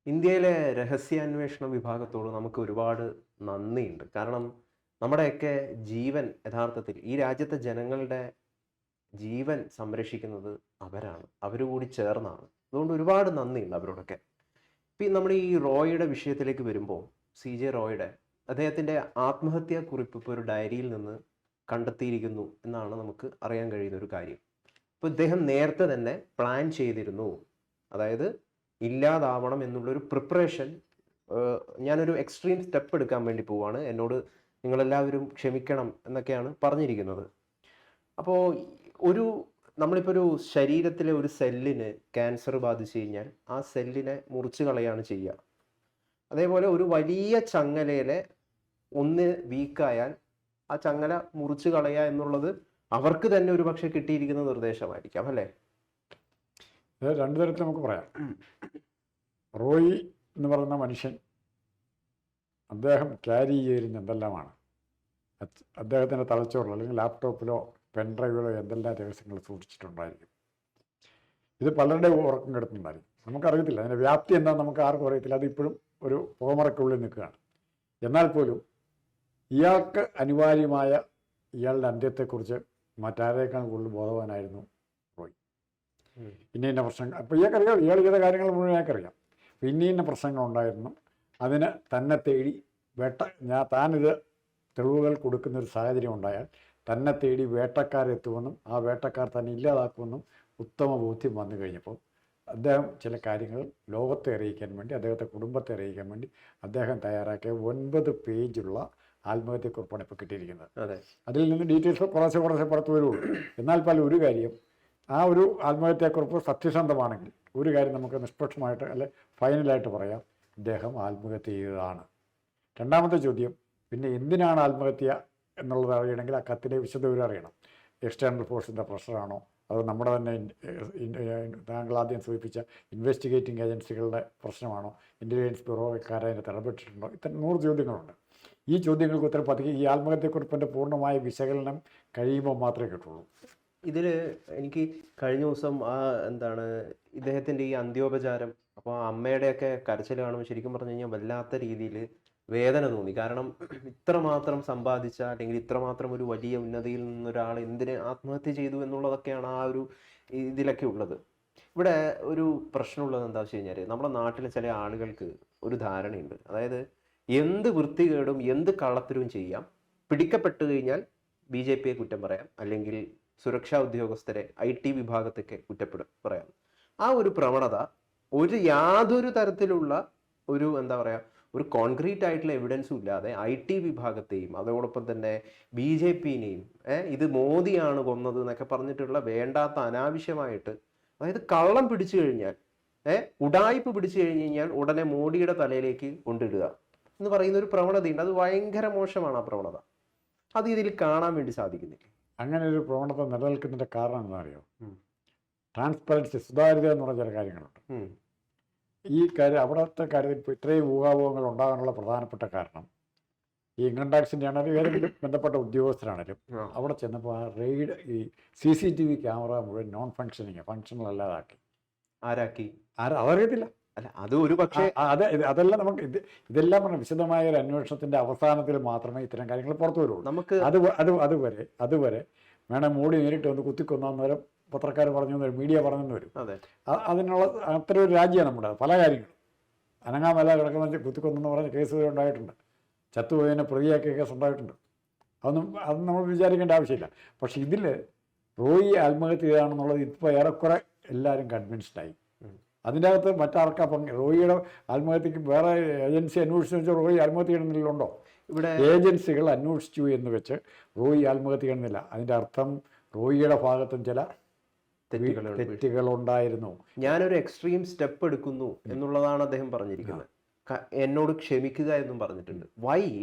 ഇന്ത്യയിലെ രഹസ്യാന്വേഷണ വിഭാഗത്തോട് നമുക്ക് ഒരുപാട് നന്ദിയുണ്ട്. കാരണം നമ്മുടെയൊക്കെ ജീവൻ യഥാർത്ഥത്തിൽ ഈ രാജ്യത്തെ ജനങ്ങളുടെ ജീവൻ സംരക്ഷിക്കുന്നത് അവരാണ്. അവര് കൂടി ചേർന്നാണ്. അതുകൊണ്ട് ഒരുപാട് നന്ദിയുണ്ട് അവരോടൊക്കെ. ഇപ്പം നമ്മുടെ ഈ റോയിയുടെ വിഷയത്തിലേക്ക് വരുമ്പോൾ സി.ജെ. റോയിയുടെ അദ്ദേഹത്തിൻ്റെ ആത്മഹത്യാ കുറിപ്പ് ഇപ്പോൾ ഒരു ഡയറിയിൽ നിന്ന് കണ്ടെത്തിയിരിക്കുന്നു എന്നാണ് നമുക്ക് അറിയാൻ കഴിയുന്ന ഒരു കാര്യം. അപ്പോൾ ഇദ്ദേഹം നേരത്തെ തന്നെ പ്ലാൻ ചെയ്തിരുന്നു. അതായത് ഇല്ലാതാവണം എന്നുള്ളൊരു പ്രിപ്പറേഷൻ. ഞാനൊരു എക്സ്ട്രീം സ്റ്റെപ്പ് എടുക്കാൻ വേണ്ടി പോവാണ്, എന്നോട് നിങ്ങളെല്ലാവരും ക്ഷമിക്കണം എന്നൊക്കെയാണ് പറഞ്ഞിരിക്കുന്നത്. അപ്പോൾ ഒരു നമ്മളിപ്പോൾ ഒരു ശരീരത്തിലെ ഒരു സെല്ലിന് ക്യാൻസർ ബാധിച്ചു കഴിഞ്ഞാൽ ആ സെല്ലിനെ മുറിച്ച് കളയാണ് ചെയ്യുക. അതേപോലെ ഒരു വലിയ ചങ്ങലയിലെ ഒന്ന് വീക്കായാൽ ആ ചങ്ങല മുറിച്ച് കളയുക എന്നുള്ളത് അവർക്ക് തന്നെ ഒരു പക്ഷെ കിട്ടിയിരിക്കുന്ന നിർദ്ദേശമായിരിക്കാം, അല്ലേ? രണ്ടു തരത്തിൽ നമുക്ക് പറയാം. റോയി എന്ന് പറയുന്ന മനുഷ്യൻ അദ്ദേഹം ക്യാരി ചെയ്തിരുന്ന എന്തെല്ലാമാണ് അദ്ദേഹത്തിൻ്റെ തലച്ചോറിലോ അല്ലെങ്കിൽ ലാപ്ടോപ്പിലോ പെൻഡ്രൈവിലോ എന്തെല്ലാം രഹസ്യങ്ങൾ സൂക്ഷിച്ചിട്ടുണ്ടായിരിക്കും. ഇത് പലരുടെ ഉറക്കം കെടുത്തുണ്ടായിരിക്കും. നമുക്കറിയത്തില്ല അതിൻ്റെ വ്യാപ്തി എന്താണെന്ന് നമുക്ക് ആർക്കും അറിയത്തില്ല. അതിപ്പോഴും ഒരു പുകമറയ്ക്കുള്ളിൽ നിൽക്കുകയാണ്. എന്നാൽ പോലും ഇയാൾക്ക് അനിവാര്യമായ ഇയാളുടെ അന്ത്യത്തെക്കുറിച്ച് മറ്റാരേക്കാൾ കൂടുതൽ ബോധവാനായിരുന്നു റോയ്. ഇന്ന പ്രശ്നങ്ങൾ അപ്പോൾ ഇയാൾക്കറിയാം, ഇയാൾ ചെയ്ത കാര്യങ്ങൾ മുഴുവൻ ഇയാൾക്കറിയാം. അപ്പോൾ ഇന്ന പ്രശ്നങ്ങളുണ്ടായിരുന്നു, അതിന് തന്നെ തേടി താനിത് തെളിവുകൾ കൊടുക്കുന്നൊരു സാഹചര്യം ഉണ്ടായാൽ തന്നെ തേടി വേട്ടക്കാരെത്തുമെന്നും ആ വേട്ടക്കാർ തന്നെ ഇല്ലാതാക്കുമെന്നും ഉത്തമ ബോധ്യം വന്നു കഴിഞ്ഞപ്പോൾ അദ്ദേഹം ചില കാര്യങ്ങൾ ലോകത്തെ അറിയിക്കാൻ വേണ്ടി, അദ്ദേഹത്തെ കുടുംബത്തെ അറിയിക്കാൻ വേണ്ടി അദ്ദേഹം തയ്യാറാക്കിയ 9 പേജുള്ള ആത്മഹത്യക്കുറിപ്പാണ് ഇപ്പോൾ കിട്ടിയിരിക്കുന്നത്. അതിൽ നിന്ന് ഡീറ്റെയിൽസ് കുറേശ്ശെ പുറത്ത് വരുള്ളൂ. എന്നാൽ ഒരു കാര്യം, ആ ഒരു ആത്മഹത്യക്കുറിപ്പ് സത്യസന്ധമാണെങ്കിൽ ഒരു കാര്യം നമുക്ക് നിഷ്പക്ഷമായിട്ട് അല്ലെ ഫൈനലായിട്ട് പറയാം, ഇദ്ദേഹം ആത്മഹത്യ ചെയ്തതാണ്. രണ്ടാമത്തെ ചോദ്യം, പിന്നെ എന്തിനാണ് ആത്മഹത്യ എന്നുള്ളത് അറിയണമെങ്കിൽ ആ കത്തിലെ വിശദവിവരം അറിയണം. എക്സ്റ്റേണൽ ഫോഴ്സിൻ്റെ പ്രഷറാണോ, അത് നമ്മുടെ തന്നെ താങ്കൾ ആദ്യം സൂചിപ്പിച്ച ഇൻവെസ്റ്റിഗേറ്റിംഗ് ഏജൻസികളുടെ പ്രശ്നമാണോ, ഇൻ്റലിജൻസ് ബ്യൂറോക്കാരെ അതിന് ഇടപെട്ടിട്ടുണ്ടോ? ഇത്തരം 100 ചോദ്യങ്ങളുണ്ട്. ഈ ചോദ്യങ്ങൾക്ക് ഉത്തരം പതുക്കെ ഈ ആത്മഹത്യക്കുറിപ്പിൻ്റെ പൂർണ്ണമായ വിശകലനം കഴിയുമ്പോൾ മാത്രമേ കിട്ടുള്ളൂ. ഇതിൽ എനിക്ക് കഴിഞ്ഞ ദിവസം ഇദ്ദേഹത്തിൻ്റെ ഈ അന്ത്യോപചാരം, അപ്പോൾ അമ്മയുടെയൊക്കെ കരച്ചിൽ കാണുമ്പോൾ ശരിക്കും പറഞ്ഞു കഴിഞ്ഞാൽ വല്ലാത്ത രീതിയിൽ വേദന തോന്നി. കാരണം ഇത്രമാത്രം സമ്പാദിച്ച അല്ലെങ്കിൽ ഇത്രമാത്രം ഒരു വലിയ ഉന്നതിയിൽ നിന്നൊരാൾ എന്തിന് ആത്മഹത്യ ചെയ്തു എന്നുള്ളതൊക്കെയാണ് ആ ഒരു ഇതിലൊക്കെ ഉള്ളത്. ഇവിടെ ഒരു പ്രശ്നമുള്ളത് എന്താ വെച്ച് കഴിഞ്ഞാൽ, നമ്മുടെ നാട്ടിലെ ചില ആളുകൾക്ക് ഒരു ധാരണയുണ്ട്. അതായത് എന്ത് വൃത്തികേടും എന്ത് കള്ളത്തരവും ചെയ്യാം, പിടിക്കപ്പെട്ടു കഴിഞ്ഞാൽ BJP യെ കുറ്റം പറയാം, അല്ലെങ്കിൽ സുരക്ഷാ ഉദ്യോഗസ്ഥരെ IT വിഭാഗത്തൊക്കെ പറയാം. ആ ഒരു പ്രവണത യാതൊരു തരത്തിലുള്ള ഒരു ഒരു കോൺക്രീറ്റ് ആയിട്ടുള്ള എവിഡൻസും ഇല്ലാതെ IT വിഭാഗത്തെയും അതോടൊപ്പം തന്നെ BJP-നെയും ഇത് മോദിയാണ് കൊന്നത് എന്നൊക്കെ പറഞ്ഞിട്ടുള്ള വേണ്ടാത്ത അനാവശ്യമായിട്ട്, അതായത് കള്ളം പിടിച്ചു കഴിഞ്ഞാൽ ഉഡായിപ്പ് പിടിച്ചു കഴിഞ്ഞാൽ ഉടനെ മോഡിയുടെ തലയിലേക്ക് കൊണ്ടിടുക എന്ന് പറയുന്ന ഒരു പ്രവണതയുണ്ട്. അത് ഭയങ്കര മോശമാണ് ആ പ്രവണത. അത് ഇതിൽ കാണാൻ വേണ്ടി സാധിക്കുന്നില്ല. അങ്ങനെ ഒരു പ്രവണത നിലനിൽക്കുന്നതിൻ്റെ കാരണം എന്താ അറിയോ? ട്രാൻസ്പെറൻസി, സുതാര്യത എന്ന് പറഞ്ഞ ചില കാര്യങ്ങളുണ്ട്. ഈ കാര്യം അവിടുത്തെ കാര്യത്തിൽ ഇപ്പോൾ ഇത്രയും ഊഹാപോഹങ്ങൾ ഉണ്ടാകാനുള്ള പ്രധാനപ്പെട്ട കാരണം ഈ ഇൻകം ടാക്സിൻ്റെ ആണെങ്കിലും ഏതെങ്കിലും ബന്ധപ്പെട്ട ഉദ്യോഗസ്ഥരാണെങ്കിലും അവിടെ ചെന്നപ്പോൾ ആ റെയ്ഡ് ഈ CCTV ക്യാമറ മുഴുവൻ നോൺ ഫങ്ഷണൽ അല്ലാതാക്കി. അതറിയത്തില്ല. അല്ല, അത് ഒരു പക്ഷേ അതെല്ലാം നമുക്ക് ഇതെല്ലാം പറഞ്ഞ വിശദമായ ഒരു അന്വേഷണത്തിൻ്റെ അവസാനത്തിൽ മാത്രമേ ഇത്തരം കാര്യങ്ങൾ പുറത്തു വരുള്ളൂ. നമുക്ക് അതുവരെ വേണം മോഡി നേരിട്ട് വന്ന് കുത്തിക്കൊന്നേരം പത്രക്കാർ പറഞ്ഞു വരും, മീഡിയ പറഞ്ഞു വരും. അതിനുള്ള അത്ര ഒരു രാജ്യമാണ് നമ്മുടെ. പല കാര്യങ്ങളും അനങ്ങാമല കിടക്കുന്ന കുത്തിക്കൊന്നെന്ന് പറഞ്ഞ കേസ് ഉണ്ടായിട്ടുണ്ട്. ചത്തുപോയതിനെ പ്രതിയാക്കിയ കേസ് ഉണ്ടായിട്ടുണ്ട്. അത് നമ്മൾ വിചാരിക്കേണ്ട ആവശ്യമില്ല. പക്ഷെ ഇതിൽ റോയി ആത്മഹത്യ ചെയ്താണെന്നുള്ളത് ഇപ്പോൾ ഏറെക്കുറെ എല്ലാവരും കൺവിൻസ്ഡായി. അതിൻ്റെ അകത്ത് മറ്റാർക്കാ റോയിയുടെ ആത്മഹത്യക്ക് വേറെ ഏജൻസി അന്വേഷിച്ചു വെച്ചാൽ റോയി ആത്മഹത്യ ചെയ്യണമെന്നില്ലുണ്ടോ? ഇവിടെ ഏജൻസികൾ അന്വേഷിച്ചു എന്ന് വെച്ച് റോയി ആത്മഹത്യ ചെയ്യണമെന്നില്ല. അതിൻ്റെ അർത്ഥം റോയിയുടെ ഭാഗത്തും ചില തെറ്റുകളുണ്ടായിരുന്നു. ഞാനൊരു എക്സ്ട്രീം സ്റ്റെപ്പ് എടുക്കുന്നു എന്നുള്ളതാണ് അദ്ദേഹം പറഞ്ഞിരിക്കുന്നത്. എന്നോട് ക്ഷമിക്കുക എന്നും പറഞ്ഞിട്ടുണ്ട്.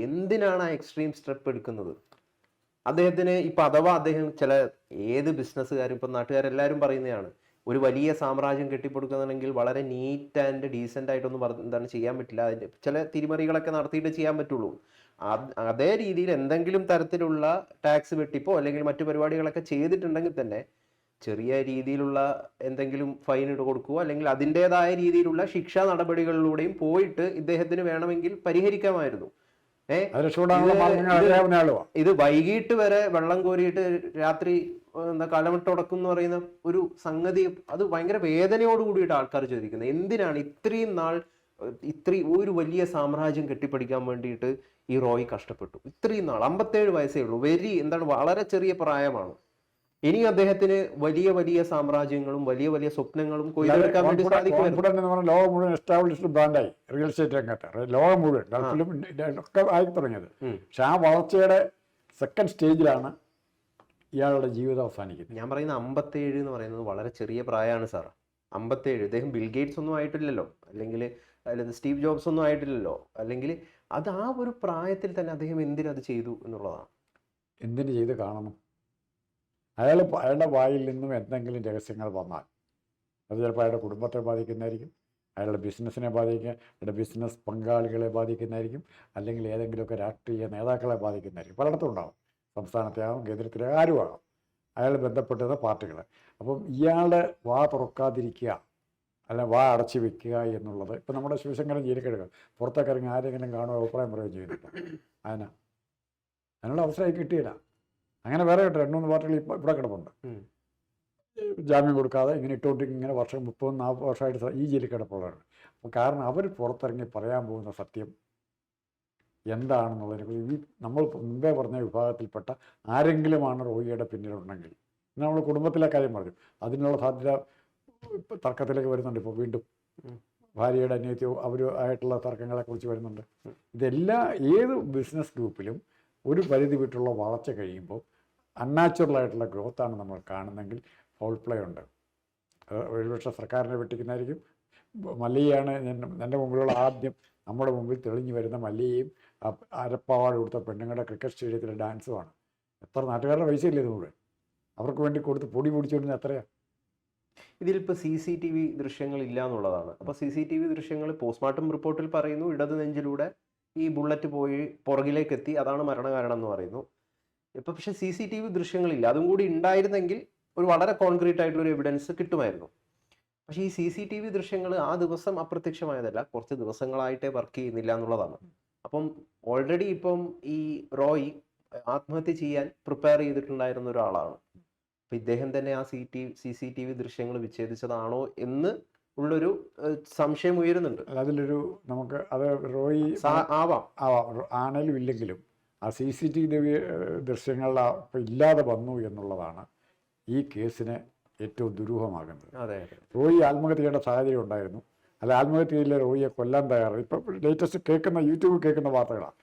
എന്തിനാണ് ആ എക്സ്ട്രീം സ്റ്റെപ്പ് എടുക്കുന്നത്? അദ്ദേഹത്തിന് ഇപ്പം അഥവാ അദ്ദേഹം ഏത് ബിസിനസ്സുകാരും ഇപ്പം നാട്ടുകാരെല്ലാവരും പറയുന്നതാണ്, ഒരു വലിയ സാമ്രാജ്യം കെട്ടിപ്പടുക്കുന്നുണ്ടെങ്കിൽ വളരെ നീറ്റ് ആൻഡ് ഡീസൻ്റ് ആയിട്ടൊന്നും ചെയ്യാൻ പറ്റില്ല. അതിൻ്റെ ചില തിരിമറികളൊക്കെ നടത്തിയിട്ട് ചെയ്യാൻ പറ്റുള്ളൂ. അതേ രീതിയിൽ എന്തെങ്കിലും തരത്തിലുള്ള ടാക്സ് വെട്ടിപ്പോ അല്ലെങ്കിൽ മറ്റു പരിപാടികളൊക്കെ ചെയ്തിട്ടുണ്ടെങ്കിൽ തന്നെ ചെറിയ രീതിയിലുള്ള എന്തെങ്കിലും ഫൈൻ കൊടുക്കുകയോ അല്ലെങ്കിൽ അതിൻ്റെതായ രീതിയിലുള്ള ശിക്ഷാ നടപടികളിലൂടെയും പോയിട്ട് ഇദ്ദേഹത്തിന് വേണമെങ്കിൽ പരിഹരിക്കാമായിരുന്നു. ഇത് വൈകിട്ട് വരെ വെള്ളം കോരിയിട്ട് രാത്രി എന്താ കലമിട്ടുടക്കും എന്ന് പറയുന്ന ഒരു സംഗതി, അത് ഭയങ്കര വേദനയോട് കൂടിയിട്ട് ആൾക്കാർ ചോദിക്കുന്നത്. എന്തിനാണ് ഇത്രയും നാൾ ഒരു വലിയ സാമ്രാജ്യം കെട്ടിപ്പടിക്കാൻ വേണ്ടിയിട്ട് ഈ റോയ് കഷ്ടപ്പെട്ടു? ഇത്രയും നാൾ 57 വയസ്സേ ഉള്ളൂ. വളരെ ചെറിയ പ്രായമാണ്. ഇനി അദ്ദേഹത്തിന് വലിയ വലിയ സാമ്രാജ്യങ്ങളും വലിയ വലിയ സ്വപ്നങ്ങളും കൊയ്തെടുക്കാൻ വേണ്ടി സാധിക്കും. ലോകം മുഴുവൻ എസ്റ്റാബ്ലിഷ്ഡ് ബ്രാൻഡായി റിയൽ എസ്റ്റേറ്റ് രംഗത്ത്, ലോകം മുഴുവൻ ഗൾഫിലും ഒക്കെ ആയി തുടങ്ങിയത്. പക്ഷെ ആ വളർച്ചയുടെ സെക്കൻഡ് സ്റ്റേജിലാണ് ഇയാളുടെ ജീവിതം അവസാനിക്കുന്നത്. ഞാൻ പറയുന്ന 57 എന്ന് പറയുന്നത് വളരെ ചെറിയ പ്രായമാണ് സാർ. 57. ഇദ്ദേഹം ബിൽഗേറ്റ്സ് ഒന്നും ആയിട്ടില്ലല്ലോ, അല്ലെങ്കിൽ സ്റ്റീവ് ജോബ്സ് ഒന്നും ആയിട്ടില്ലല്ലോ. അല്ലെങ്കിൽ അത് ആ ഒരു പ്രായത്തിൽ തന്നെ അദ്ദേഹം എന്തിനത് ചെയ്തു എന്നുള്ളതാണ്. എന്തിന് ചെയ്ത് കാണണം? അയാളുടെ വായിൽ നിന്നും എന്തെങ്കിലും രഹസ്യങ്ങൾ വന്നാൽ അത് ചിലപ്പോൾ അയാളുടെ കുടുംബത്തെ ബാധിക്കുന്നതായിരിക്കും, അയാളുടെ ബിസിനസ്സിനെ ബാധിക്കുക, അയാളുടെ ബിസിനസ് പങ്കാളികളെ ബാധിക്കുന്നതായിരിക്കും, അല്ലെങ്കിൽ ഏതെങ്കിലുമൊക്കെ രാഷ്ട്രീയ നേതാക്കളെ ബാധിക്കുന്നതായിരിക്കും. പലയിടത്തും ഉണ്ടാകും, സംസ്ഥാനത്തെയാകും, കേന്ദ്രത്തിലെ ആരുമാകാം, അയാൾ ബന്ധപ്പെട്ടത് പാർട്ടികൾ. അപ്പം ഇയാളുടെ വാ തുറക്കാതിരിക്കുക, അല്ല വാ അടച്ചു വെക്കുക എന്നുള്ളത്. ഇപ്പം നമ്മുടെ ശിവശങ്കരൻ ജയിലിൽ കിടക്കുക, പുറത്തൊക്കെ ഇറങ്ങി ആരെങ്കിലും കാണുക അഭിപ്രായം പറയുകയും ചെയ്യുന്നുണ്ട്. അതിനുള്ള അവസരമായി കിട്ടിയില്ല. അങ്ങനെ വേറെ 2-3 പാർട്ടികൾ ഇവിടെ കിടപ്പുണ്ട്, ജാമ്യം കൊടുക്കാതെ ഇങ്ങനെ ഇട്ടുകൊണ്ടിരിക്കും. ഇങ്ങനെ 30-40 വർഷമായിട്ട് ഈ ജയിലിൽ കിടപ്പുള്ളവരാണ്. അപ്പോൾ കാരണം അവർ പുറത്തിറങ്ങി പറയാൻ പോകുന്ന സത്യം എന്താണെന്നുള്ളതിനെക്കുറിച്ച് നമ്മൾ മുമ്പേ പറഞ്ഞ വിഭാഗത്തിൽപ്പെട്ട ആരെങ്കിലുമാണ് റോയിയുടെ പിന്നിലുണ്ടെങ്കിൽ, നമ്മൾ കുടുംബത്തിലെ കാര്യം പറഞ്ഞു, അതിനുള്ള സാധ്യത തർക്കത്തിലേക്ക് വരുന്നുണ്ട്. ഇപ്പോൾ വീണ്ടും ഭാര്യയുടെ അന്യത്യവും അവരുമായിട്ടുള്ള തർക്കങ്ങളെക്കുറിച്ച് വരുന്നുണ്ട്. ഏത് ബിസിനസ് ഗ്രൂപ്പിലും ഒരു പരിധി വിട്ടുള്ള വളർച്ച കഴിയുമ്പോൾ അൺനാച്ചുറലായിട്ടുള്ള ഗ്രോത്താണ് നമ്മൾ കാണുന്നതെങ്കിൽ ഫൗൾ പ്ലേ ഉണ്ട്. ഒരുപക്ഷെ സർക്കാരിനെ വെട്ടിക്കുന്നതായിരിക്കും. മല്ലികയാണ് എൻ്റെ മുമ്പിലുള്ള ആദ്യം നമ്മുടെ മുമ്പിൽ തെളിഞ്ഞു വരുന്ന മല്ലികയും അരപ്പാവാട് കൊടുത്ത പെണ്ണുങ്ങളുടെ ക്രിക്കറ്റ് സ്റ്റേഡിയത്തിലെ ഡാൻസുമാണ്. എത്ര നാട്ടുകാരുടെ പൈസയില്ലേ ഇത് മുഴുവൻ അവർക്ക് വേണ്ടി കൊടുത്ത് പൊടി പൊടിച്ചുകൊണ്ടിരുന്ന എത്രയാണ്. ഇതിലിപ്പോൾ CCTV ദൃശ്യങ്ങൾ ഇല്ല എന്നുള്ളതാണ്. അപ്പോൾ CCTV ദൃശ്യങ്ങൾ പോസ്റ്റ്മോർട്ടം റിപ്പോർട്ടിൽ പറയുന്നു ഇടത് നെഞ്ചിലൂടെ ഈ ബുള്ളറ്റ് പോയി പുറകിലേക്ക് എത്തി, അതാണ് മരണകാരണം എന്ന് പറയുന്നു. ഇപ്പം പക്ഷേ CCTV ദൃശ്യങ്ങളില്ല. അതും കൂടി ഉണ്ടായിരുന്നെങ്കിൽ ഒരു വളരെ കോൺക്രീറ്റ് ആയിട്ടുള്ള ഒരു എവിഡൻസ് കിട്ടുമായിരുന്നു. പക്ഷേ ഈ CCTV ദൃശ്യങ്ങൾ ആ ദിവസം അപ്രത്യക്ഷമായതല്ല, കുറച്ച് ദിവസങ്ങളായിട്ടേ വർക്ക് ചെയ്യുന്നില്ല എന്നുള്ളതാണ്. അപ്പം ഓൾറെഡി ഇപ്പം ഈ റോയ് ആത്മഹത്യ ചെയ്യാൻ പ്രിപ്പയർ ചെയ്തിട്ടുണ്ടായിരുന്ന ഒരാളാണ്. അപ്പം ഇദ്ദേഹം തന്നെ ആ CCTV ദൃശ്യങ്ങൾ വിച്ഛേദിച്ചതാണോ എന്ന് ഉള്ളൊരു സംശയം ഉയരുന്നുണ്ട്. അതിലൊരു നമുക്ക് അത് റോയി ആവാം ആണെങ്കിലും ഇല്ലെങ്കിലും ആ CCTV ദൃശ്യങ്ങൾ ഇല്ലാതെ വന്നു എന്നുള്ളതാണ് ഈ കേസിനെ ഏറ്റവും ദുരൂഹമാകുന്നത്. റോയി ആത്മഹത്യ ചെയ്യേണ്ട സാഹചര്യം ഉണ്ടായിരുന്നു. അല്ല, ആത്മഹത്യയിലെ റോയിയെ കൊല്ലാൻ തയ്യാറായി. ഇപ്പം ലേറ്റസ്റ്റ് യൂട്യൂബിൽ കേൾക്കുന്ന വാർത്തകളാണ്.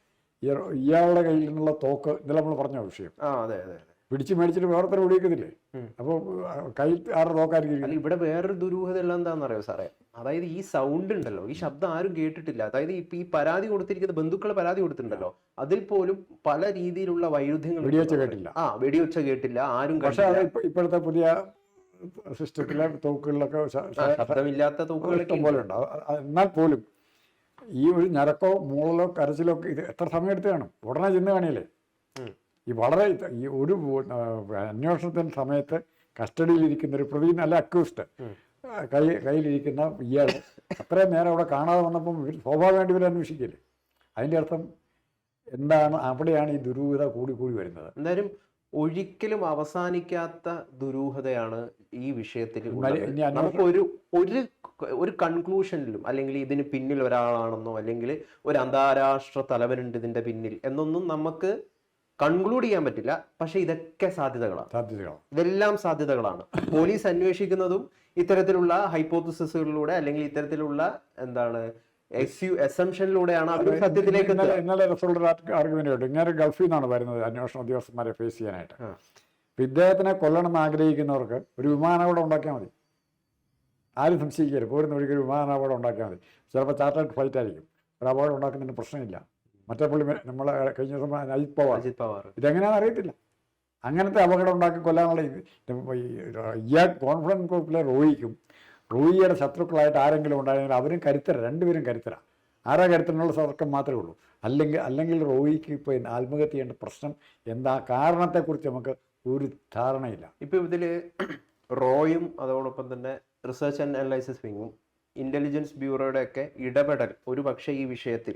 ഇയാളുടെ കയ്യിൽ നിന്നുള്ള തോക്ക്, ഇന്നലെ നമ്മൾ പറഞ്ഞ വിഷയം, പിടിച്ച് മേടിച്ചിട്ട് വേറെ വെടിവെക്കുന്നില്ലേ? അപ്പോൾ കയ്യിൽ ആരുടെ തോക്കായിരിക്കും. ഇവിടെ വേറൊരു ദുരൂഹത എല്ലാം എന്താണെന്നറിയോ സാറേ? അതായത് ഈ സൗണ്ട് ഉണ്ടല്ലോ, ഈ ശബ്ദം ആരും കേട്ടിട്ടില്ല. അതായത് ഇപ്പൊ ഈ പരാതി കൊടുത്തിരിക്കുന്ന ബന്ധുക്കളെ പരാതി കൊടുത്തിട്ടുണ്ടല്ലോ, അതിൽ പോലും പല രീതിയിലുള്ള വൈരുദ്ധ്യങ്ങൾ. വെടിവെച്ച കേട്ടില്ല, വെടിവെച്ച കേട്ടില്ല, ആരും. പക്ഷേ ഇപ്പോഴത്തെ പുതിയ സിസ്റ്റത്തിലെ തോക്കുകളിലൊക്കെ ശബ്ദമില്ലാത്ത തോക്കുകൾ ഇഷ്ടം പോലെ ഉണ്ട്. എന്നാൽ പോലും ഈ ഒരു ഞരക്കോ മൂളലോ കരച്ചിലോ ഇത് എത്ര സമയം എടുത്ത് കാണും? ഉടനെ ചെന്ന് കാണിയല്ലേ? ഈ ഒരു അന്വേഷണത്തിൻ്റെ സമയത്ത് കസ്റ്റഡിയിലിരിക്കുന്ന ഒരു പ്രതി, നല്ല അക്യൂസ്ഡ് കയ്യിലിരിക്കുന്ന ഇയാൾ അത്രയും നേരം അവിടെ കാണാതെ വന്നപ്പം സ്വാഭാവികമായിട്ട് ഇവർ അന്വേഷിക്കില്ലേ? അതിൻ്റെ അർത്ഥം എന്താണ്? അവിടെയാണ് ഈ ദുരൂഹത കൂടി വരുന്നത്. എന്തായാലും ഒരിക്കലും അവസാനിക്കാത്ത ദുരൂഹതയാണ് ഈ വിഷയത്തിൽ. നമുക്ക് ഒരു കൺക്ലൂഷനിലും, അല്ലെങ്കിൽ ഇതിന് പിന്നിൽ ഒരാളാണെന്നോ അല്ലെങ്കിൽ ഒരു അന്താരാഷ്ട്ര തലവനുണ്ട് ഇതിന്റെ പിന്നിൽ എന്നൊന്നും നമുക്ക് കൺക്ലൂഡ് ചെയ്യാൻ പറ്റില്ല. പക്ഷെ ഇതൊക്കെ സാധ്യതകളാണ്. ഇതെല്ലാം സാധ്യതകളാണ്. പോലീസ് അന്വേഷിക്കുന്നതും ഇത്തരത്തിലുള്ള ഹൈപ്പോത്തസിസുകളിലൂടെ അല്ലെങ്കിൽ ഇത്തരത്തിലുള്ള അസംഷനിലൂടെയാണ് അവർ സത്യത്തിലേക്ക്. ഇന്നലെ ആർഗ്യുമെന്റ് ഉണ്ട്, ഇങ്ങനെ ഗൾഫിൽ നിന്നാണ് വരുന്നത് അന്വേഷണ ഉദ്യോഗസ്ഥന്മാരെ ഫേസ് ചെയ്യാനായിട്ട്. അപ്പം ഇദ്ദേഹത്തിനെ കൊല്ലണം എന്ന് ആഗ്രഹിക്കുന്നവർക്ക് ഒരു വിമാനാപകടം ഉണ്ടാക്കിയാൽ മതി. ആരും സംശയിക്കരുത്, പോരുന്ന വഴിക്ക് ഒരു വിമാനാപകടം ഉണ്ടാക്കിയാൽ മതി. ചിലപ്പോൾ ചാർട്ടേഡ് ഫ്ലൈറ്റ് ആയിരിക്കും. ഒരു അപകടം ഉണ്ടാക്കുന്നതിന് പ്രശ്നമില്ല. മറ്റേ പുള്ളി നമ്മളെ കഴിഞ്ഞ ദിവസം അജിത് പവാർ, ഇതെങ്ങനെയാണെന്ന് അറിയത്തില്ല. അങ്ങനത്തെ അപകടം ഉണ്ടാക്കി കൊല്ലാനുള്ള കോൺഫിഡൻസ് ഗ്രൂപ്പിലെ റോയിയുടെ ശത്രുക്കളായിട്ട് ആരെങ്കിലും ഉണ്ടായിരുന്നെങ്കിൽ അവരും രണ്ടുപേരും കരുത്തരാ. ആരാ കരുത്തനുള്ള തർക്കം മാത്രമേ ഉള്ളൂ. അല്ലെങ്കിൽ റോയിക്ക് ഇപ്പോൾ ആത്മഹത്യ ചെയ്യേണ്ട പ്രശ്നം എന്താ, കാരണത്തെക്കുറിച്ച് നമുക്ക് ഒരു ധാരണയില്ല. ഇപ്പോൾ ഇതിൽ റോയും അതോടൊപ്പം തന്നെ റിസർച്ച് ആൻഡ് അനലൈസിസ് വിങ്ങും ഇന്റലിജൻസ് ബ്യൂറോയുടെ ഒക്കെ ഇടപെടൽ ഒരു പക്ഷേ ഈ വിഷയത്തിൽ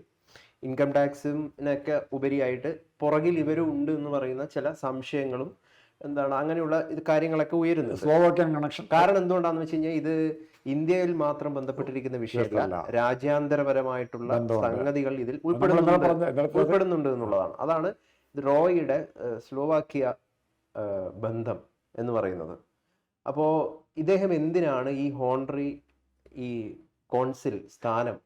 ഇൻകം ടാക്സിനൊക്കെ ഉപരിയായിട്ട് പുറകിൽ ഇവരും ഉണ്ട് എന്ന് പറയുന്ന ചില സംശയങ്ങളും എന്താണ് അങ്ങനെയുള്ള ഇത് കാര്യങ്ങളൊക്കെ ഉയരുന്നത്. Slovakian connection. കാരണം എന്തുകൊണ്ടാന്ന് വെച്ച് കഴിഞ്ഞാൽ ഇത് ഇന്ത്യയിൽ മാത്രം ബന്ധപ്പെട്ടിരിക്കുന്ന വിഷയമല്ല, രാജ്യാന്തരപരമായിട്ടുള്ള സംഗതികൾ ഇതിൽ ഉൾപ്പെടുന്നുണ്ട് എന്നുള്ളതാണ്. അതാണ് റോയിയുടെ സ്ലോവാക്യ ബന്ധം എന്ന് പറയുന്നത്. അപ്പോൾ ഇദ്ദേഹം എന്തിനാണ് ഈ ഹോണറി ഈ കോൺസിൽ സ്ഥാനം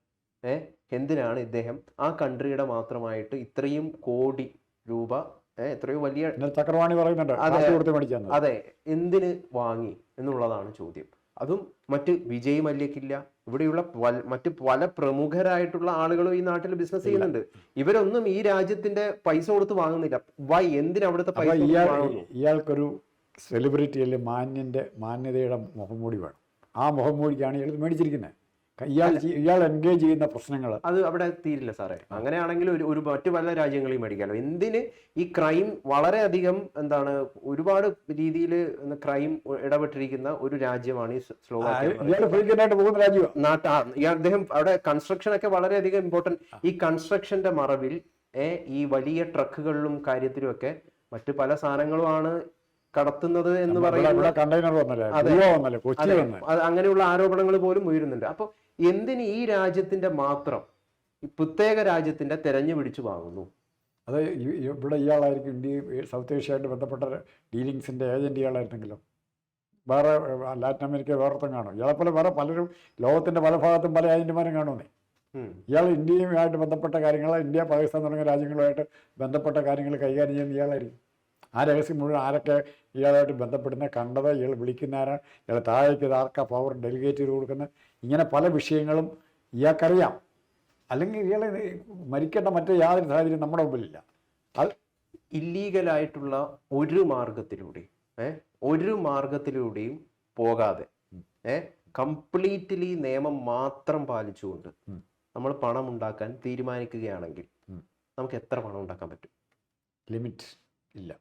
എന്തിനാണ് ഇദ്ദേഹം ആ കൺട്രിയുടെ മാത്രമായിട്ട് ഇത്രയും കോടി രൂപ എത്രയോ വലിയ ചക്രവാണി പറയുന്നുണ്ട്, അതെ, എന്തിന് വാങ്ങി എന്നുള്ളതാണ് ചോദ്യം. അതും മറ്റ് വിജയ് മല്യക്കില്ല, ഇവിടെയുള്ള മറ്റ് പല പ്രമുഖരായിട്ടുള്ള ആളുകളും ഈ നാട്ടിൽ ബിസിനസ് ചെയ്യുന്നുണ്ട്. ഇവരൊന്നും ഈ രാജ്യത്തിന്റെ പൈസ കൊടുത്ത് വാങ്ങുന്നില്ല. വൈ? എന്തിന് അവിടുത്തെ പൈസ വാങ്ങുന്നു? ഇയാൾക്കൊരു സെലിബ്രിറ്റി അല്ലെ മാന്യതയുടെ മുഖംമൂടി വേണം. ആ മുഖംമൂടിക്കാണ് ഇയാൾ മേടിച്ചിരിക്കുന്നത്. ഇയാൾ എൻഗേജ് ചെയ്യുന്ന പ്രശ്നങ്ങൾ അത് അവിടെ തീരില്ല സാറേ. അങ്ങനെയാണെങ്കിൽ ഒരു മറ്റു പല രാജ്യങ്ങളെയും മേടിക്കാമല്ലോ. എന്തിന് ഈ ക്രൈം വളരെയധികം ഒരുപാട് രീതിയിൽ ക്രൈം ഇടപെട്ടിരിക്കുന്ന ഒരു രാജ്യമാണ് ഈ സ്ലോവാക്യ. അദ്ദേഹം അവിടെ കൺസ്ട്രക്ഷൻ ഒക്കെ വളരെയധികം ഇമ്പോർട്ടന്റ്. ഈ കൺസ്ട്രക്ഷന്റെ മറവിൽ ഈ വലിയ ട്രക്കുകളിലും കാര്യത്തിലും ഒക്കെ മറ്റു പല സാധനങ്ങളുമാണ് കടത്തുന്നത് എന്ന് പറയുന്നത്. അങ്ങനെയുള്ള ആരോപണങ്ങൾ പോലും ഉയരുന്നുണ്ട്. അപ്പൊ എന്തിന് ഈ രാജ്യത്തിന്റെ മാത്രം ഈ പ്രത്യേക രാജ്യത്തിന്റെ തെരഞ്ഞു പിടിച്ചു വാങ്ങുന്നു? അത് ഇവിടെ ഇയാളായിരിക്കും ഇന്ത്യ സൗത്ത് ഏഷ്യയായിട്ട് ബന്ധപ്പെട്ട ഡീലിങ്സിന്റെ ഏജന്റ് ഇയാളായിരുന്നെങ്കിലും വേറെ ലാറ്റിൻ അമേരിക്ക വേറെത്തും കാണും. ഇയാളെപ്പോലെ വേറെ പലരും ലോകത്തിന്റെ പല ഭാഗത്തും പല ഏജന്റുമാരും കാണുന്നേ. ഇയാൾ ഇന്ത്യയുമായിട്ട് ബന്ധപ്പെട്ട കാര്യങ്ങൾ, ഇന്ത്യ പാകിസ്ഥാൻ തുടങ്ങിയ രാജ്യങ്ങളുമായിട്ട് ബന്ധപ്പെട്ട കാര്യങ്ങൾ കൈകാര്യം ചെയ്യുന്ന ഇയാളായിരിക്കും. ആ രഹസ്യം മുഴുവൻ ആരൊക്കെ ഇയാളായിട്ട് ബന്ധപ്പെടുന്ന, കണ്ടത്, ഇയാൾ വിളിക്കുന്ന ആരാണ്, ഇയാൾ താഴേക്ക് ആർക്കാ പവർ ഡെലിഗേറ്റ് ചെയ്ത് കൊടുക്കുന്നത്, ഇങ്ങനെ പല വിഷയങ്ങളും ഇയാൾക്കറിയാം. അല്ലെങ്കിൽ ഇയാൾ മരിക്കേണ്ട മറ്റേ യാതൊരു സാഹചര്യം നമ്മുടെ മുമ്പിലില്ല. അത് ഇല്ലീഗലായിട്ടുള്ള ഒരു മാർഗത്തിലൂടെയും പോകാതെ കംപ്ലീറ്റ്ലി നിയമം മാത്രം പാലിച്ചുകൊണ്ട് നമ്മൾ പണം ഉണ്ടാക്കാൻ തീരുമാനിക്കുകയാണെങ്കിൽ നമുക്ക് എത്ര പണം ഉണ്ടാക്കാൻ പറ്റും? ലിമിറ്റ് ഇല്ല.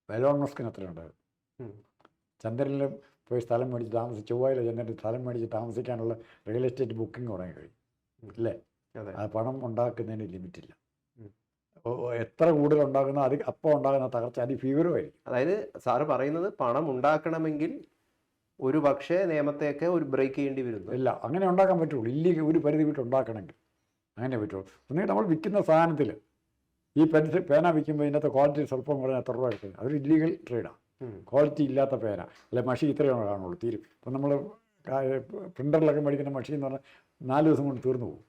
എലോൺ മസ്കിന് അത്രയുണ്ട്. ചന്ദ്രനിൽ പോയി സ്ഥലം മേടിച്ച് ചൊവ്വയിൽ ചന്ദ്രനിൽ സ്ഥലം മേടിച്ച് താമസിക്കാനുള്ള റിയൽ എസ്റ്റേറ്റ് ബുക്കിംഗ് തുടങ്ങി കഴിയും അല്ലേ? ആ പണം ഉണ്ടാക്കുന്നതിന് ലിമിറ്റില്ല. എത്ര കൂടുതൽ ഉണ്ടാകുന്ന അത് അപ്പോൾ ഉണ്ടാകുന്ന തകർച്ച അതിഭീകരമായിരിക്കും. അതായത് സാറ് പറയുന്നത് പണം ഉണ്ടാക്കണമെങ്കിൽ ഒരു പക്ഷേ നിയമത്തെയൊക്കെ ഒരു ബ്രേക്ക് ചെയ്യേണ്ടി വരുന്നു. ഇല്ല, അങ്ങനെ ഉണ്ടാക്കാൻ പറ്റുള്ളൂ. ഇല്ലെങ്കിൽ ഒരു പരിധി വിട്ട് ഉണ്ടാക്കണമെങ്കിൽ അങ്ങനെ പറ്റുള്ളൂ. ഒന്നുകിൽ നമ്മൾ വിൽക്കുന്ന സാധനത്തിൽ ഈ പേന വിൽക്കുമ്പോൾ ഇതിനകത്ത് ക്വാളിറ്റി സ്വല്പം കുറഞ്ഞാൽ എത്ര രൂപ കിട്ടുന്നത്? അതൊരു ഇല്ലീഗൽ ട്രേഡാണ്. ക്വാളിറ്റി ഇല്ലാത്ത പേന അല്ലെ മഷി ഇത്രയാണ് കാണുള്ളൂ, തീരും. ഇപ്പം നമ്മൾ പ്രിൻ്ററിലൊക്കെ മേടിക്കുന്ന മഷി എന്ന് പറഞ്ഞാൽ 4 ദിവസം കൊണ്ട് തീർന്നു പോകും.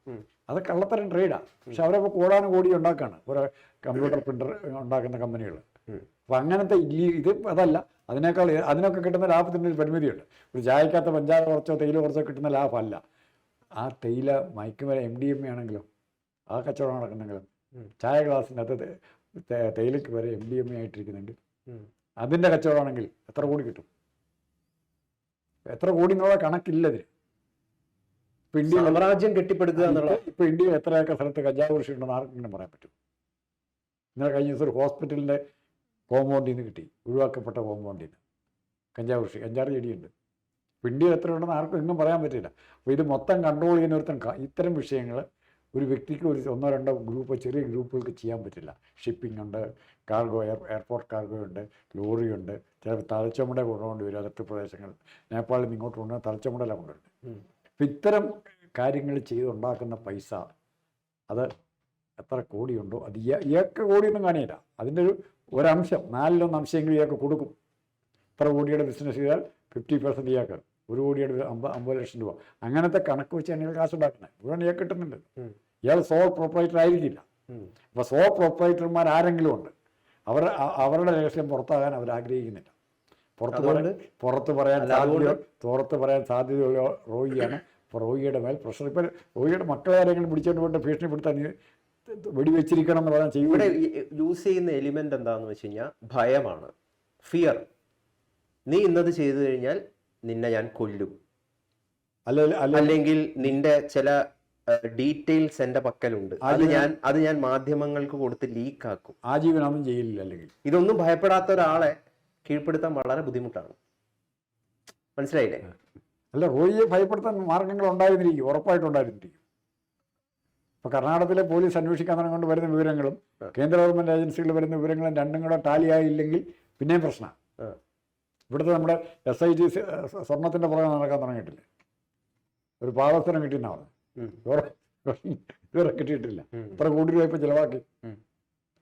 അത് കള്ളത്തരം ട്രേഡാണ്. പക്ഷെ അവരപ്പോൾ കോടി ഉണ്ടാക്കുകയാണ് ഓരോ കമ്പ്യൂട്ടർ പ്രിൻ്റർ ഉണ്ടാക്കുന്ന കമ്പനികൾ. അപ്പം അങ്ങനത്തെ ഇത് അതല്ല. അതിനൊക്കെ കിട്ടുന്ന ലാഭത്തിൻ്റെ ഒരു പരിമിതിയുണ്ട്. ഒരു ചായക്കകത്ത് പഞ്ചാര കുറച്ചോ തേയില കുറച്ചോ കിട്ടുന്ന ലാഭമല്ല. ആ തേയില മയക്കുമരുന്ന് MDMA ആണെങ്കിലും ആ കച്ചവടം നടക്കുന്നെങ്കിലും ചായ ഗ്ലാസിൻ്റെ അകത്ത് തേയിലയ്ക്ക് വരെ MDMA ആയിട്ടിരിക്കുന്നുണ്ട്. അതിൻ്റെ കച്ചവടമാണെങ്കിൽ എത്ര കോടി കിട്ടും? എത്ര കോടി എന്നുള്ള കണക്കില്ലതിന്. ഇപ്പം ഇന്ത്യയിൽ സാമ്രാജ്യം കെട്ടിപ്പടുക്കുക എന്നുള്ള ഇപ്പം ഇന്ത്യയിൽ എത്രയൊക്കെ സ്ഥലത്ത് കഞ്ചാവ് കൃഷി ഉണ്ടെന്ന് ആർക്കെങ്കിലും പറയാൻ പറ്റും? ഇന്നലെ കഴിഞ്ഞ ദിവസം ഒരു ഹോസ്പിറ്റലിൻ്റെ കോമ്പൗണ്ടിൽ നിന്ന് കിട്ടി, ഒഴിവാക്കപ്പെട്ട കോമ്പൗണ്ടിൽ നിന്ന് കഞ്ചാവ് കൃഷി, 5-6 ചെടിയുണ്ട്. ഇപ്പം ഇന്ത്യയിൽ എത്ര ഉണ്ടെന്ന് ആർക്കും എങ്ങും പറയാൻ പറ്റില്ല. അപ്പോൾ ഇത് മൊത്തം കൺട്രോൾ ചെയ്യുന്ന ഒരുത്തൻ ഇത്തരം വിഷയങ്ങൾ ഒരു വ്യക്തിക്ക് ഒരു 1-2 ഗ്രൂപ്പ് ചെറിയ ഗ്രൂപ്പുകൾക്ക് ചെയ്യാൻ പറ്റില്ല. ഷിപ്പിംഗ് ഉണ്ട്, കാർഗോ, എയർപോർട്ട് കാർഗോ ഉണ്ട്, ലോറിയുണ്ട്, ചിലപ്പോൾ തലച്ചുമട കൊണ്ടുകൊണ്ട് വരും. അതിർത്തി പ്രദേശങ്ങൾ നേപ്പാളിൽ നിന്ന് ഇങ്ങോട്ട് കൊണ്ടുവന്ന് തലച്ചുമടലാണ് കൊണ്ടുവരുന്നത്. അപ്പം ഇത്തരം കാര്യങ്ങൾ ചെയ്തുണ്ടാക്കുന്ന പൈസ അത് എത്ര കോടിയുണ്ടോ അത് ഇയാൾക്ക് കോടിയൊന്നും കാണിയില്ല. അതിൻ്റെ ഒരംശം 4-1 അംശമെങ്കിലും ഇയാൾക്ക് കൊടുക്കും. ഇത്ര കോടിയുടെ ബിസിനസ് ചെയ്താൽ 50% ഇയാൾക്ക്, 1 കോടിയുടെ 50 ലക്ഷം രൂപ, അങ്ങനത്തെ കണക്ക് വെച്ചാണ് ഇയാൾ കാശ് ഉണ്ടാക്കുന്നത്. മുഴുവൻ ഇയാൾ കിട്ടുന്നുണ്ട്. ഇയാൾ സോൾ പ്രൊപ്പറേറ്റർ ആയിരിക്കില്ല. അപ്പോൾ സോൾ പ്രൊപ്പറേറ്റർമാർ ആരെങ്കിലും ഉണ്ട്, അവരുടെ രഹസ്യം പുറത്താകാൻ അവർ ആഗ്രഹിക്കുന്നില്ല. പുറത്ത് പറയാൻ സാധ്യതയുള്ള റോയിയാണ്. ഇപ്പോൾ റോയിയുടെ മേൽ പ്രഷർ. ഇപ്പം റോയിയുടെ മക്കളെ ആരെങ്കിലും പിടിച്ചോണ്ട് പോയിട്ട് ഭീഷണിപ്പെടുത്താൻ വെടിവെച്ചിരിക്കണം എന്ന് പറയാൻ ചെയ്യും. ഇവിടെ യൂസ് ചെയ്യുന്ന എലിമെന്റ് എന്താന്ന് വെച്ച് കഴിഞ്ഞാൽ ഭയമാണ്, ഫിയർ. നീ ഇന്നത് ചെയ്തു കഴിഞ്ഞാൽ നിന്നെ ഞാൻ കൊല്ലും, അല്ലെങ്കിൽ നിന്റെ ചില ഡീറ്റെയിൽസ് എന്റെ പക്കലുണ്ട്, അത് ഞാൻ മാധ്യമങ്ങൾക്ക് കൊടുത്ത് ലീക്കാക്കും. ആജീവനൊന്നും ചെയ്യില്ല. അല്ലെങ്കിൽ ഇതൊന്നും ഭയപ്പെടാത്ത ഒരാളെ കീഴ്പ്പെടുത്താൻ വളരെ ബുദ്ധിമുട്ടാണ്. മനസ്സിലായില്ലേ? അല്ല, റോയിയെ ഭയപ്പെടുത്താൻ മാർഗങ്ങൾ ഉണ്ടായിരുന്നിരിക്കും, ഉറപ്പായിട്ടുണ്ടായിരുന്നിരിക്കും. ഇപ്പോൾ കർണാടകത്തിലെ പോലീസ് അന്വേഷിക്കാൻ തുടങ്ങിക്കൊണ്ട് വരുന്ന വിവരങ്ങളും കേന്ദ്ര ഗവൺമെൻറ് ഏജൻസികൾ വരുന്ന വിവരങ്ങളും രണ്ടും കൂടെ ടാലിയായില്ലെങ്കിൽ പിന്നെയും പ്രശ്നമാണ്. ഇവിടുത്തെ നമ്മുടെ SIT സ്വർണത്തിൻ്റെ പുറകെ നടക്കാൻ തുടങ്ങിയിട്ടില്ല. ഒരു പാവസ്ഥനം കിട്ടിയെന്നാ പറഞ്ഞു, ഇതുവരെ കിട്ടിയിട്ടില്ല. ഇത്ര കോടി രൂപ ഇപ്പോൾ ചിലവാക്കി.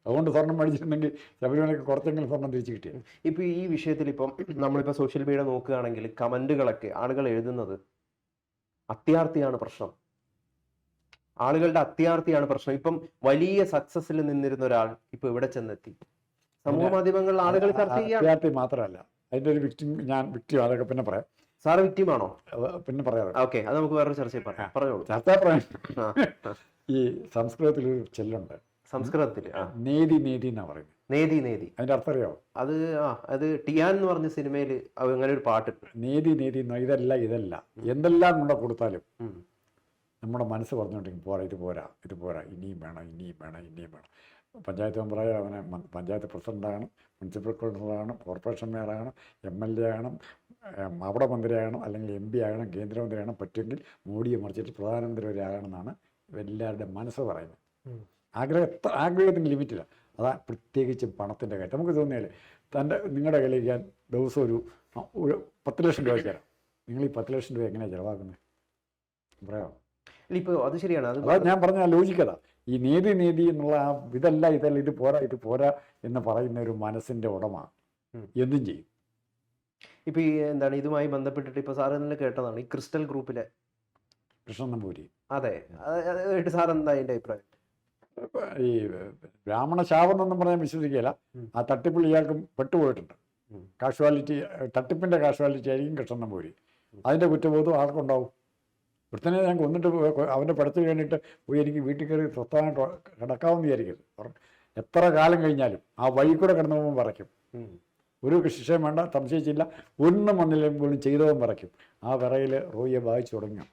അതുകൊണ്ട് സ്വർണം മേടിച്ചിട്ടുണ്ടെങ്കിൽ ശബരിമലയ്ക്ക് കുറച്ചെങ്കിലും സ്വർണം തിരിച്ചു കിട്ടിയത്. ഇപ്പൊ ഈ വിഷയത്തിൽ ഇപ്പം നമ്മളിപ്പോൾ സോഷ്യൽ മീഡിയ നോക്കുകയാണെങ്കിൽ കമന്റുകളൊക്കെ ആളുകൾ എഴുതുന്നത് അത്യാർത്തിയാണ് പ്രശ്നം, ആളുകളുടെ അത്യാർത്തിയാണ് പ്രശ്നം. ഇപ്പം വലിയ സക്സസിൽ നിന്നിരുന്ന ഒരാൾ ഇപ്പൊ ഇവിടെ ചെന്നെത്തി. സമൂഹ മാധ്യമങ്ങളിൽ ആളുകൾ ചർച്ച ചെയ്യാം. അത്യാർത്തി മാത്രമല്ല, അതിൻ്റെ ഒരു വിക്ടിം അതൊക്കെ പിന്നെ പറയാം. സാറ് വിക്ടിമാണോ? പിന്നെ പറയാം. ഓക്കെ, അത് നമുക്ക് വേറൊരു ചർച്ചയിൽ പറയാം. പറഞ്ഞോളൂ. ചർച്ച പറയാം. ഈ സംസ്കൃതത്തിലൊരു ചെല്ലുണ്ട്, സംസ്കൃതത്തില് നേതി നേതി എന്നാ പറയുന്നത്. നേതി നേതി അതിന്റെ അർത്ഥം അറിയാമോ? അത് ടിയാൻ എന്ന് പറഞ്ഞ സിനിമയിൽ അങ്ങനെ ഒരു പാട്ടുണ്ട്. നേതി നേതി ഇതല്ല എന്തെല്ലാം കൊണ്ട് കൊടുത്താലും നമ്മുടെ മനസ്സ് പറഞ്ഞുകൊണ്ടിരിക്കും, പോരാ, ഇത് പോരാ, ഇത് പോരാ, ഇനിയും വേണം, ഇനിയും വേണം, ഇനിയും വേണം. പഞ്ചായത്ത് മെമ്പറായ അവനെ പഞ്ചായത്ത് പ്രസിഡൻ്റാകണം, മുനിസിപ്പൽ കൗൺസിലറാകണം, കോർപ്പറേഷൻ മേയറാകണം, MLA ആകണം, അവിടെ മന്ത്രിയാകണം, അല്ലെങ്കിൽ MP ആകണം, കേന്ദ്രമന്ത്രിയാകണം, പറ്റുമെങ്കിൽ മോഡിയെ മറിച്ചിട്ട് പ്രധാനമന്ത്രി വരെ ആകണമെന്നാണ് എല്ലാവരുടെ മനസ്സ് പറയുന്നത്. ആഗ്രഹത്തിന് ലിമിറ്റില്ല. അതാ പ്രത്യേകിച്ചും പണത്തിൻ്റെ കാര്യം. നമുക്ക് തോന്നിയാൽ നിങ്ങളുടെ കയ്യിലേക്ക് ഞാൻ ദിവസം ഒരു 10 ലക്ഷം രൂപ തരാം, നിങ്ങൾ ഈ 10 ലക്ഷം രൂപ എങ്ങനെയാണ് ചിലവാക്കുന്നത് പറയാമോ? ഇപ്പോൾ അത് ശരിയാണ്. അതാ ഞാൻ പറഞ്ഞ ലോജിക്കതാ. ഈ നീതി എന്നുള്ള ആ ഇതല്ല ഇത് പോരാ എന്ന് പറയുന്ന ഒരു മനസ്സിൻ്റെ ഉടമ എന്തും ചെയ്യും. ഇപ്പൊ ഈ എന്താണ് ഇതുമായി ബന്ധപ്പെട്ടിട്ട് ഇപ്പൊ സാർ തന്നെ കേട്ടതാണ് ഈ ക്രിസ്റ്റൽ ഗ്രൂപ്പിലെ കൃഷ്ണൻ നമ്പൂരി. അതെ, സാർ എന്താ അതിന്റെ അഭിപ്രായം? ഈ ബ്രാഹ്മണ ശാപം എന്നൊന്നും പറഞ്ഞാൽ വിശ്വസിക്കുകയില്ല. ആ തട്ടിപ്പിൽ ഇയാൾക്കും പെട്ടുപോയിട്ടുണ്ട്. തട്ടിപ്പിൻ്റെ കാഷ്വാലിറ്റി ആയിരിക്കും കൃഷ്ണൻ നമ്പൂരി. അതിൻ്റെ കുറ്റബോധം ആർക്കുണ്ടാവും? ഒരുത്തനെ ഞാൻ കൊന്നിട്ട് അവൻ്റെ പഠിത്തം കഴിഞ്ഞിട്ട് പോയി എനിക്ക് വീട്ടിൽ കയറി സ്വസ്ഥമായിട്ട് കിടക്കാമെന്ന് വിചാരിക്കരുത്. എത്ര കാലം കഴിഞ്ഞാലും ആ വഴി കൂടെ കിടന്നു പോകുമ്പോൾ പറയ്ക്കും. ഒരു ശിക്ഷയും വേണ്ട, സംശയിച്ചില്ല, ഒന്നും വന്നില്ലെങ്കിൽ പോലും ചെയ്തവൻ പറയ്ക്കും. ആ വിറയിൽ റോയിയെ ബാധിച്ചു തുടങ്ങും.